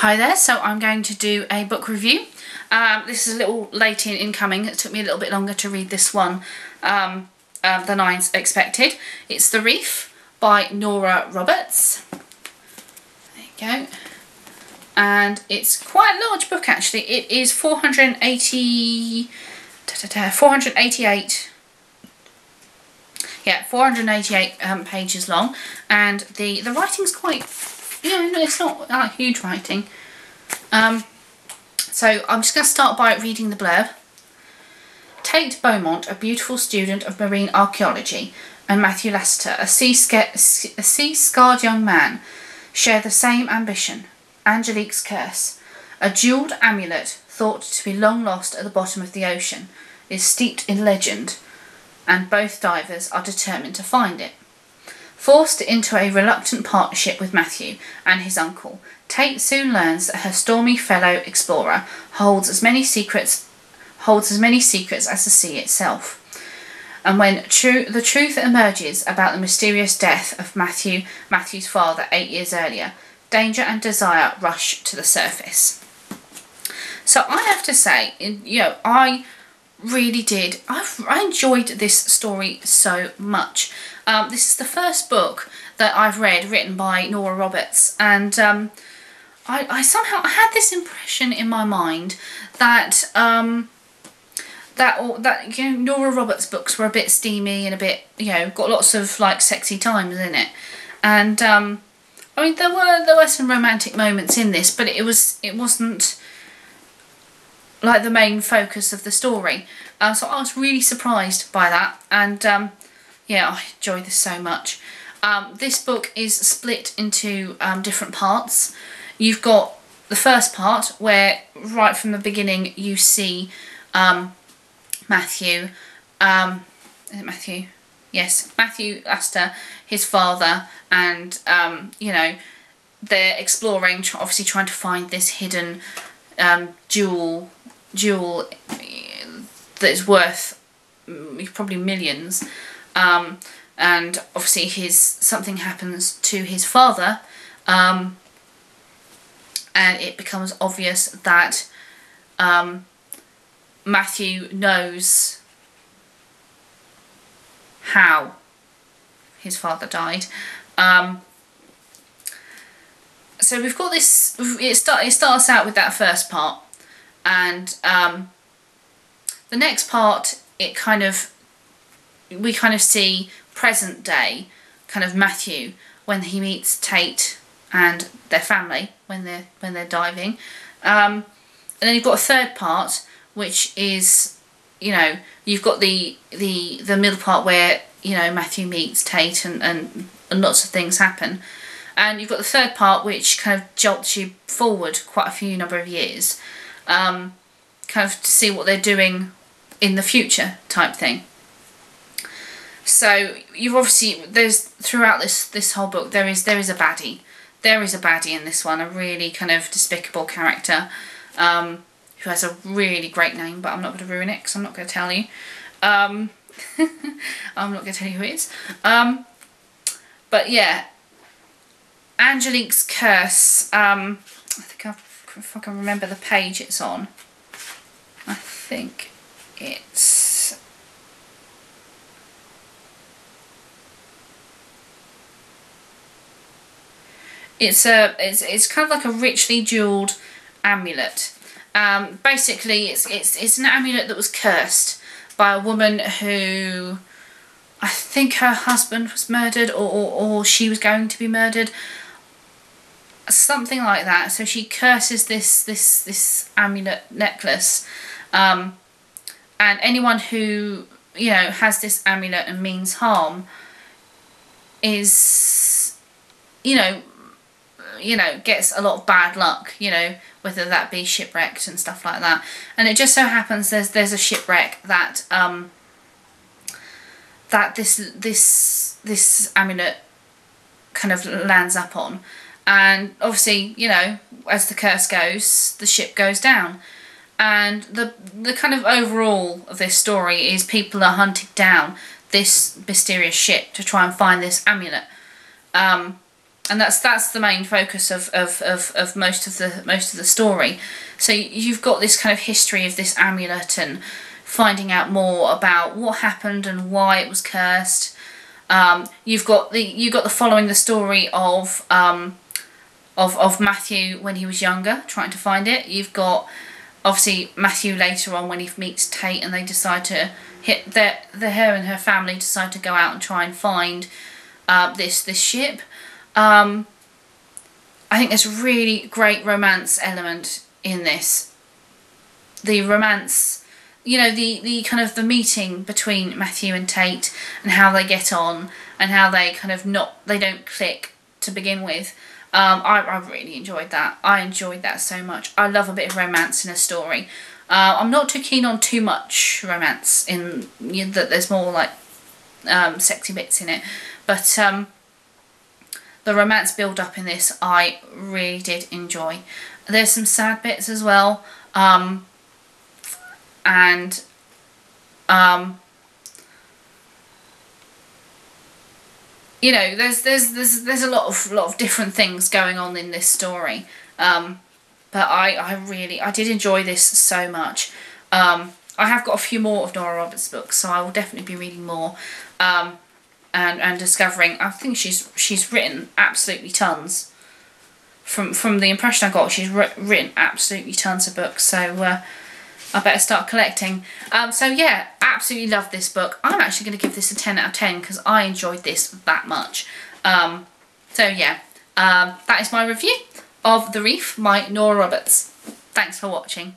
Hi there, so I'm going to do a book review. This is a little late in incoming. It took me a little bit longer to read this one than I expected. It's The Reef by Nora Roberts. There you go. And it's quite a large book actually. It is 488 pages long, and the writing's quite, it's not huge writing. So I'm just going to start by reading the blurb. Tate Beaumont, a beautiful student of marine archaeology, and Matthew Lassiter, a sea-scarred young man, share the same ambition. Angelique's curse, a jewelled amulet thought to be long lost at the bottom of the ocean, is steeped in legend, and both divers are determined to find it. Forced into a reluctant partnership with Matthew and his uncle, Tate soon learns that her stormy fellow explorer holds as many secrets as the sea itself. And when the truth emerges about the mysterious death of Matthew's father 8 years earlier, danger and desire rush to the surface. So I have to say, I really did. I enjoyed this story so much. This is the first book that I've read written by Nora Roberts, and I somehow had this impression in my mind that Nora Roberts books were a bit steamy and a bit, got lots of like sexy times in it, and I mean there were some romantic moments in this, but it wasn't like the main focus of the story. So I was really surprised by that, and yeah, I enjoyed this so much. This book is split into different parts. You've got the first part where right from the beginning you see Matthew, is it Matthew? Yes, Matthew Lassiter, his father, and they're exploring, obviously trying to find this hidden jewel that is worth probably millions, and obviously something happens to his father, and it becomes obvious that Matthew knows how his father died. So we've got this. It starts out with that first part, and the next part, we kind of see present day kind of Matthew when he meets Tate and their family when they're diving, and then you've got a third part, which is, you've got the middle part where Matthew meets Tate and lots of things happen, and you've got the third part which kind of jolts you forward quite a few number of years, kind of to see what they're doing in the future type thing. So you've obviously, throughout this whole book there is a baddie. There is a baddie in this one, a really kind of despicable character, who has a really great name, but I'm not going to ruin it because I'm not going to tell you. I'm not going to tell you who it is. But yeah, Angelique's curse. I think if I can remember the page it's on. I think it's kind of like a richly jewelled amulet. Basically, it's an amulet that was cursed by a woman who, I think her husband was murdered, or she was going to be murdered, something like that. So she curses this amulet necklace, and anyone who has this amulet and means harm is gets a lot of bad luck, whether that be shipwrecked and stuff like that. And it just so happens there's a shipwreck that this amulet kind of lands up on, and obviously as the curse goes, the ship goes down, and the kind of overall of this story is people are hunting down this mysterious ship to try and find this amulet. and that's the main focus of most of the story. So you've got this kind of history of this amulet and finding out more about what happened and why it was cursed. You've got the following the story of Matthew when he was younger, trying to find it. You've got obviously Matthew later on when he meets Tate and they decide to her and her family decide to go out and try and find this ship. I think there's a really great romance element in this. The romance, you know, the kind of the meeting between Matthew and Tate and how they get on and how they kind of they don't click to begin with. I really enjoyed that. I enjoyed that so much. I love a bit of romance in a story. I'm not too keen on too much romance in that. There's more like sexy bits in it, but the romance build up in this I really did enjoy. There's some sad bits as well, and you know, there's a lot of different things going on in this story, but I did enjoy this so much. I have got a few more of Nora Roberts' books, so I will definitely be reading more, and discovering. I think she's written absolutely tons. From the impression I got, she's written absolutely tons of books, so I better start collecting. So yeah, absolutely love this book. I'm actually going to give this a 10 out of 10 because I enjoyed this that much. So yeah, that is my review of The Reef by Nora Roberts. Thanks for watching.